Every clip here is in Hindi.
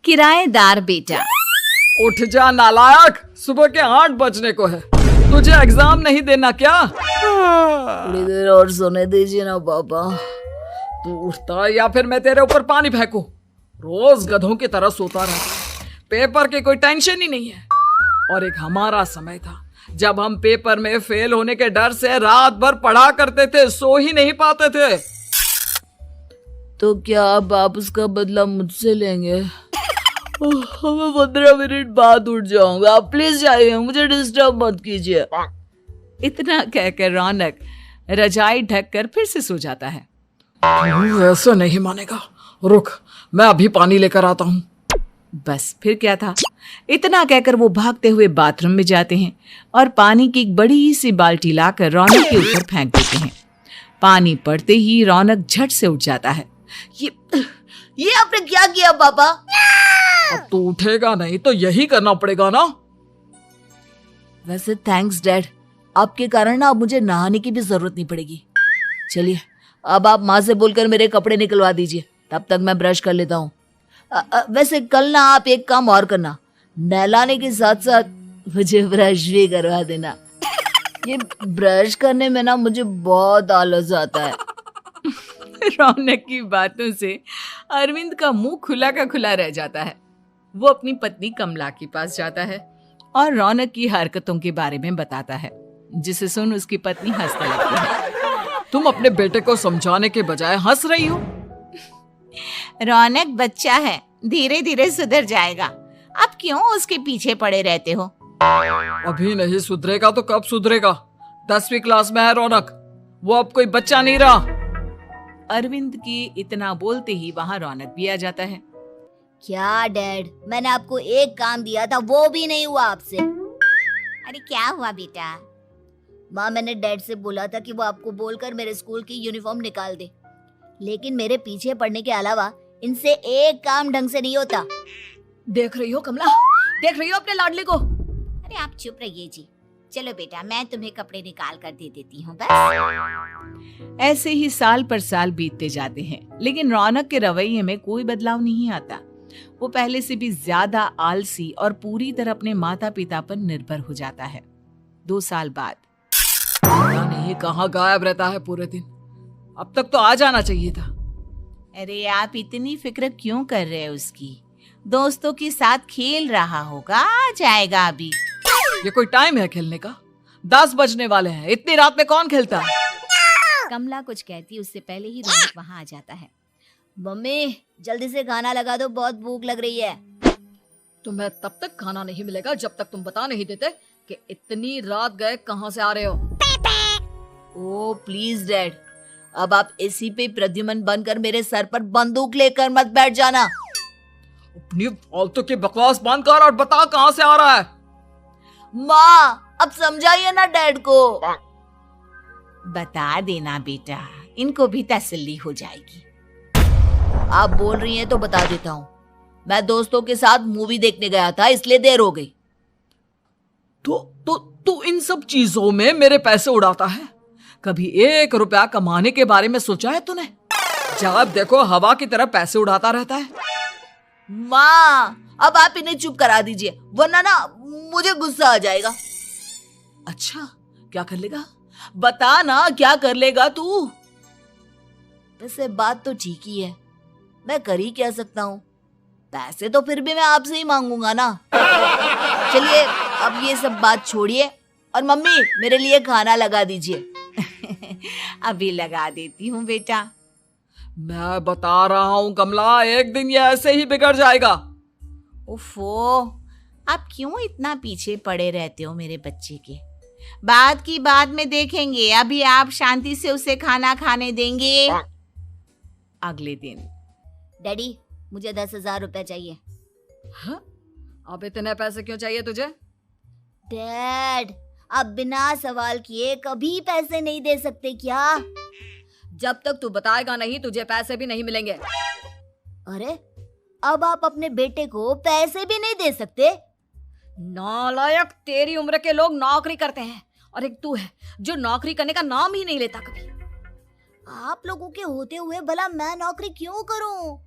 किराएदार बेटा। उठ जा नालायक, सुबह के 8 बजने को है। तुझे एग्जाम नहीं देना क्या? थोड़ी देर और सोने दीजिए ना पापा। तू उठता या फिर मैं तेरे ऊपर पानी फेंकूं? रोज गधों की तरह सोता रहता। पेपर की कोई टेंशन ही नहीं है। और एक हमारा समय था जब हम पेपर में फेल होने के डर से रात भर पढ़ा करते थे, सो ही नहीं पाते थे। तो क्या अब आप उसका बदला मुझसे लेंगे? मैं 15 मिनट बाद उठ जाऊंगा, आप प्लीज जाइए, मुझे डिस्टर्ब मत कीजिए। इतना कहकर रौनक रजाई ढककर फिर से सो जाता है। ऐसा नहीं मानेगा, रुक मैं अभी पानी लेकर आता हूँ। बस फिर क्या था, इतना कहकर वो भागते हुए बाथरूम में जाते हैं और पानी की एक बड़ी सी बाल्टी लाकर रौनक के ऊपर फेंक देते हैं। पानी पड़ते ही रौनक झट से उठ जाता है। ये आपने क्या किया पापा? अब तू उठेगा नहीं तो यही करना पड़ेगा ना। वैसे थैंक्स डैड, आपके कारण ना अब मुझे नहाने की भी जरूरत नहीं पड़ेगी। चलिए अब आप माँ से बोलकर मेरे कपड़े निकलवा दीजिए, तब तक मैं ब्रश कर लेता हूँ। वैसे कल ना आप एक काम और करना, नहलाने के साथ साथ मुझे ब्रश भी करवा देना। ये ब्रश करने में ना मुझे बहुत आलस आता है। रौनक की बातों से अरविंद का मुंह खुला का खुला रह जाता है। वो अपनी पत्नी कमला के पास जाता है और रौनक की हरकतों के बारे में बताता है, जिसे सुन उसकी पत्नी हंसने लगती है। तुम अपने बेटे को समझाने के बजाय हंस रही हो। रौनक बच्चा है, धीरे धीरे सुधर जाएगा। आप क्यों उसके पीछे पड़े रहते हो? अभी नहीं सुधरेगा तो कब सुधरेगा? 10वीं क्लास में है रौनक, वो अब कोई बच्चा नहीं रहा। अरविंद की इतना बोलते ही वहाँ रौनक भी आ जाता है। क्या डैड, मैंने आपको एक काम दिया था, वो भी नहीं हुआ आपसे। अरे क्या हुआ बेटा? माँ, मैंने डैड से बोला था कि वो आपको बोलकर मेरे स्कूल की यूनिफॉर्म निकाल दे, लेकिन मेरे पीछे पड़ने के अलावा इनसे एक काम ढंग से नहीं होता। देख रही हो कमला, देख रही हो अपने लाडले को? अरे आप चुप रहिए जी। चलो बेटा, मैं तुम्हें कपड़े निकाल कर दे देती हूँ बस। ऐसे ही साल पर साल बीतते जाते हैं, लेकिन रौनक के रवैये में कोई बदलाव नहीं आता। वो पहले से भी ज्यादा आलसी और पूरी तरह अपने माता पिता पर निर्भर हो जाता है। 2 साल बाद नहीं, कहाँ गायब रहता है पूरे दिन? अब तक तो आ जाना चाहिए था। अरे आप इतनी फिक्र क्यों कर रहे हैं उसकी? दोस्तों के साथ खेल रहा होगा, आ जाएगा अभी। ये कोई टाइम है खेलने का? 10 बजने वाले हैं, इतनी रात में कौन खेलता है? कमला कुछ कहती उससे पहले ही रौनक वहाँ आ जाता है। मम्मी जल्दी से खाना लगा दो, बहुत भूख लग रही है। तुम्हें तब तक खाना नहीं मिलेगा जब तक तुम बता नहीं देते कि इतनी रात गए कहाँ से आ रहे हो। ओ प्लीज डैड, अब आप इसी पे प्रद्युमन बनकर मेरे सर पर बंदूक लेकर मत बैठ जाना। अपनी फालतू की बकवास बंद कर और बता कहाँ से आ रहा है। माँ अब समझाइए ना डैड को। बता देना बेटा, इनको भी तसल्ली हो जाएगी। आप बोल रही हैं तो बता देता हूँ, मैं दोस्तों के साथ मूवी देखने गया था, इसलिए देर हो गई। तो इन सब चीजों में मेरे पैसे उड़ाता है। कभी 1 रुपया कमाने के बारे में सोचा है तूने? जब देखो हवा की तरह पैसे उड़ाता रहता है। माँ अब आप इन्हें चुप करा दीजिए, वरना ना मुझे गुस्सा आ जाएगा। अच्छा क्या कर लेगा? बता ना क्या कर लेगा तू? वैसे बात तो ठीक ही है, मैं कर ही क्या सकता हूँ? पैसे तो फिर भी मैं आपसे ही मांगूंगा ना। चलिए अब ये सब बात छोड़िए और मम्मी मेरे लिए खाना लगा दीजिए। अभी लगा देती हूँ बेटा। मैं बता रहा हूँ कमला, एक दिन ये ऐसे ही बिगड़ जाएगा। उफ़ो, आप क्यों इतना पीछे पड़े रहते हो मेरे बच्चे के? बात की बाद में देखेंगे, अभी आप शांति से उसे खाना खाने देंगे। अगले दिन। डैडी मुझे 10,000 रुपए चाहिए। हाँ? अब इतने पैसे क्यों चाहिए तुझे? डैड आप बिना सवाल किए कभी पैसे नहीं दे सकते क्या? जब तक तू बताएगा नहीं तुझे पैसे भी नहीं मिलेंगे। अरे अब आप अपने बेटे को पैसे भी नहीं दे सकते? नालायक, तेरी उम्र के लोग नौकरी करते हैं और एक तू है जो नौकरी करने का नाम ही नहीं लेता कभी। आप लोगों के होते हुए भला मैं नौकरी क्यों करूं?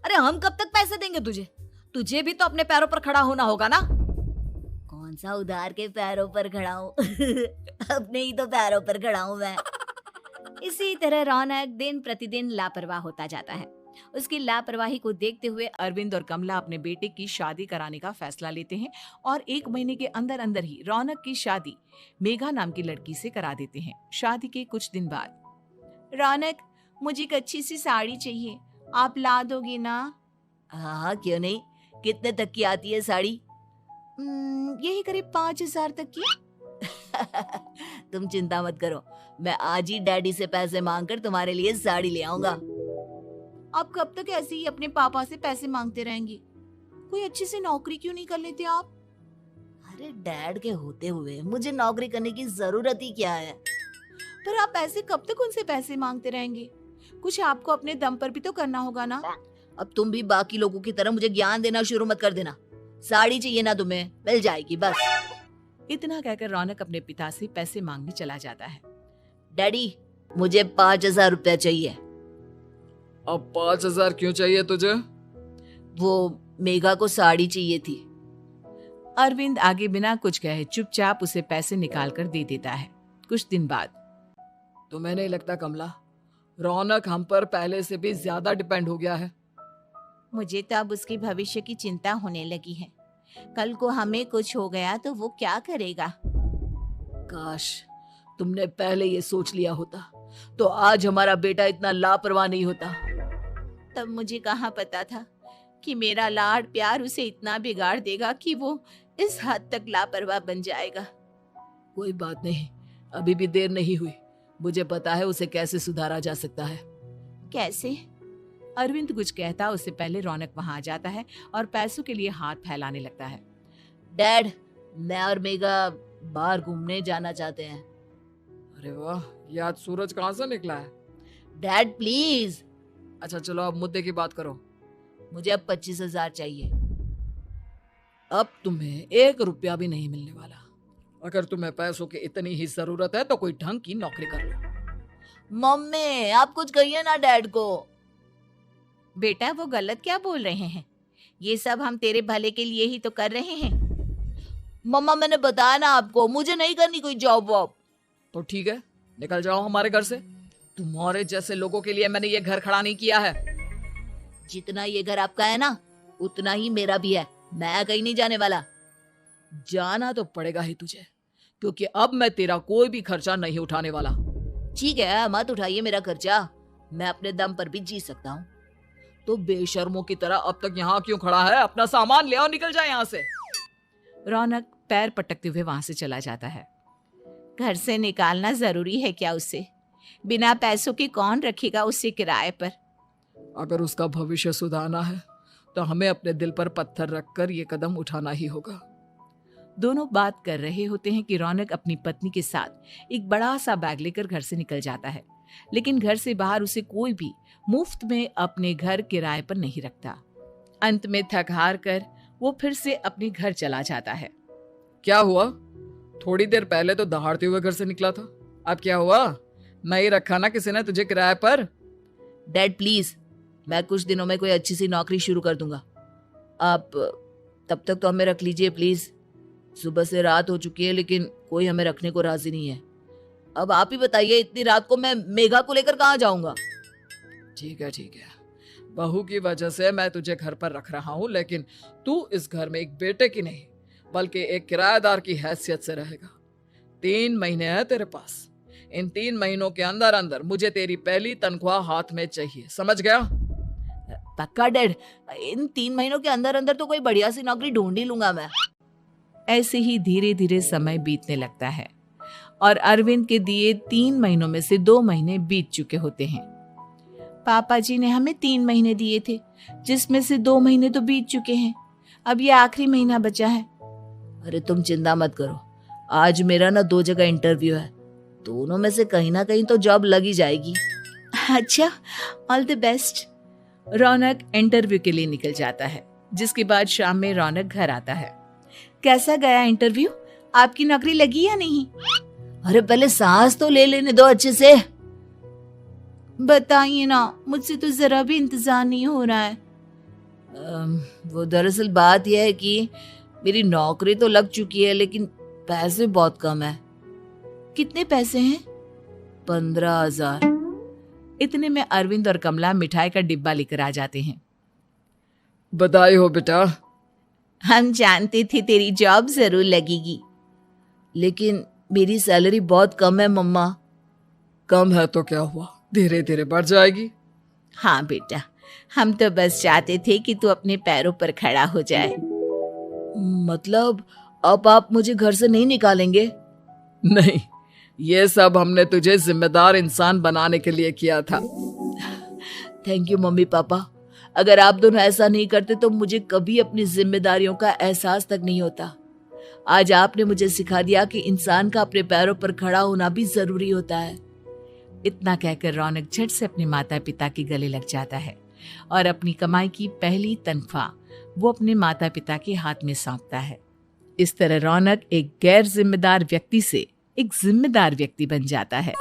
अरे हम कब तक पैसे देंगे तुझे? तुझे भी तो अपने पैरों पर खड़ा होना होगा ना। कौन सा उधार के पैरों पर खड़ा हूँ अपने ही तो पैरों पर खड़ा हूँ मैं। इसी तरह रौनक दिन प्रतिदिन लापरवाह होता जाता है। उसकी लापरवाही को देखते हुए अरविंद और कमला अपने बेटे की शादी कराने का फैसला लेते हैं और 1 महीने के अंदर अंदर ही रौनक की शादी मेघा नाम की लड़की से करा देते हैं। शादी के कुछ दिन बाद, रौनक, मुझे एक अच्छी सी साड़ी चाहिए, आप ला दोगे ना? हाँ, क्यों नहीं। कितने तक की आती है साड़ी? यही करीब 5,000 तक की। तुम चिंता मत करो, मैं आज ही डैडी से पैसे मांगकर तुम्हारे लिए साड़ी ले आऊंगा। आप कब तक ऐसे ही अपने पापा से पैसे मांगते रहेंगे? कोई अच्छी सी नौकरी क्यों नहीं कर लेते आप? अरे डैड के होते हुए मुझे नौकरी करने की जरूरत ही क्या है? पर आप ऐसे कब तक उनसे पैसे मांगते रहेंगे? कुछ आपको अपने दम पर भी तो करना होगा ना। अब तुम भी बाकी लोगों की तरह मुझे ज्ञान देना शुरू मत कर देना। साड़ी चाहिए ना तुम्हें, मिल जाएगी बस। इतना कहकर रौनक अपने पिता से पैसे मांगने चला जाता है। डैडी, मुझे 5,000 रुपया चाहिए। अब 5,000 क्यों चाहिए तुझे? वो मेघा को साड़ी चाहिए थी। अरविंद आगे बिना कुछ कहे चुपचाप उसे पैसे निकाल कर दे देता है। कुछ दिन बाद, तुम्हें नहीं लगता कमला, रौनक हम पर पहले से भी ज्यादा डिपेंड हो गया है? मुझे तो अब उसके भविष्य की चिंता होने लगी है। कल को हमें कुछ हो गया तो वो क्या करेगा? काश तुमने पहले ये सोच लिया होता तो आज हमारा बेटा इतना लापरवाह नहीं होता। तब मुझे कहाँ पता था कि मेरा लाड प्यार उसे इतना बिगाड़ देगा कि वो इस हद तक लापरवाह बन जाएगा। कोई बात नहीं, अभी भी देर नहीं हुई। मुझे पता है उसे कैसे सुधारा जा सकता है। कैसे? अरविंद कुछ कहता उससे पहले रौनक वहां आ जाता है और पैसों के लिए हाथ फैलाने लगता है। डैड, मैं और मेघा बाहर घूमने जाना चाहते हैं। अरे वाह, ये आज सूरज कहाँ से निकला है? Dad please. अच्छा चलो अब मुद्दे की बात करो। मुझे अब 25,000 चाहिए। अब तुम्हें 1 रुपया भी नहीं मिलने वाला। अगर तुम्हें पैसों की इतनी ही जरूरत है तो कोई ढंग की नौकरी कर लो। मम्मी, आप कुछ कहिए ना डैड को। बेटा, वो गलत क्या बोल रहे हैं? ये सब हम तेरे भले के लिए ही तो कर रहे हैं। मम्मा, मैंने बताया ना आपको, मुझे नहीं करनी कोई जॉब वॉब। तो ठीक है, निकल जाओ हमारे घर से। तुम्हारे जैसे लोगों के लिए मैंने ये घर खड़ा नहीं किया है। जितना ये घर आपका है ना, उतना ही मेरा भी है। मैं कहीं नहीं जाने वाला। जाना तो पड़ेगा ही तुझे, क्योंकि अब मैं तेरा कोई भी खर्चा नहीं उठाने वाला। ठीक है, मत उठाइए मेरा खर्चा, मैं अपने दम पर भी जी सकता हूँ। तो बेशर्मों की तरह अब तक यहाँ क्यों खड़ा है? अपना सामान ले आओ, निकल जाए यहाँ से। रौनक पैर पटकते हुए वहां से चला जाता है। घर से निकालना जरूरी है क्या उसे? बिना पैसों के कौन रखेगा उसे किराए पर? अगर उसका भविष्य सुधारना है तो हमें अपने दिल पर पत्थर रखकर ये कदम उठाना ही होगा। दोनों बात कर रहे होते हैं कि रौनक अपनी पत्नी के साथ एक बड़ा सा बैग लेकर घर से निकल जाता है, लेकिन घर से बाहर उसे कोई भी मुफ्त में अपने घर किराए पर नहीं रखता। अंत में थक हार कर वो फिर से अपने घर चला जाता है। क्या हुआ? थोड़ी देर पहले तो दहाड़ते हुए घर से निकला था, अब क्या हुआ? नहीं रखा ना किसी ने तुझे किराए पर? डैड प्लीज, मैं कुछ दिनों में कोई अच्छी सी नौकरी शुरू कर दूंगा। आप तब तक तो हमें रख लीजिए प्लीज। सुबह से रात हो चुकी है लेकिन कोई हमें रखने को राजी नहीं है। अब आप ही बताइए, इतनी रात को मैं मेघा को लेकर कहाँ जाऊंगा? ठीक है, बहू की वजह से मैं तुझे घर पर रख रहा हूँ, लेकिन तू इस घर में एक बेटे की नहीं बल्कि एक किराएदार की हैसियत से रहेगा। 3 महीने है तेरे पास। इन 3 महीनों के अंदर अंदर मुझे तेरी पहली तनख्वाह हाथ में चाहिए, समझ गया? पक्का डैड, इन 3 महीनों के अंदर अंदर तो कोई बढ़िया सी नौकरी ढूंढ ही लूंगा मैं। ऐसे ही धीरे धीरे समय बीतने लगता है और अरविंद के दिए 3 महीनों में से 2 महीने बीत चुके होते हैं। पापा जी ने हमें 3 महीने दिए थे, जिसमें से 2 महीने तो बीत चुके हैं। अब ये आखिरी महीना बचा है। अरे तुम चिंता मत करो, आज मेरा ना 2 जगह इंटरव्यू है, दोनों में से कहीं ना कहीं तो जॉब लगी जाएगी। अच्छा, all the best. Raunak interview के लिए निकल जाता है, जिसके बाद शाम में रौनक घर आता है। कैसा गया इंटरव्यू? आपकी नौकरी लगी या नहीं? अरे पहले सांस तो ले लेने दो अच्छे से। बताइए ना, मुझसे तो जरा भी इंतजार नहीं हो रहा है। वो दरअसल बात यह है कि मेरी नौकरी तो लग चुकी है, लेकिन पैसे बहुत कम है। कितने पैसे हैं? 15,000। इतने में अरविंद और कमला मिठाई का डिब्बा लेकर आ जाते हैं। बधाई हो बेटा। हम जानते थे तेरी जॉब जरूर लगेगी। लेकिन मेरी सैलरी बहुत कम है मम्मा। कम है तो क्या हुआ, धीरे धीरे बढ़ जाएगी। हाँ बेटा, हम तो बस चाहते थे कि तू अपने पैरों पर खड़ा हो जाए। मतलब अब आप मुझे घर से नहीं निकालेंगे? नहीं, ये सब हमने तुझे जिम्मेदार इंसान बनाने के लिए किया था। Thank you mummy papa. अगर आप दोनों ऐसा नहीं करते तो मुझे कभी अपनी जिम्मेदारियों का एहसास तक नहीं होता। आज आपने मुझे सिखा दिया कि इंसान का अपने पैरों पर खड़ा होना भी जरूरी होता है। इतना कहकर रौनक झट से अपने माता पिता के गले लग जाता है और अपनी कमाई की पहली तनख्वाह वो अपने माता पिता के हाथ में सौंपता है। इस तरह रौनक एक गैर जिम्मेदार व्यक्ति से एक जिम्मेदार व्यक्ति बन जाता है।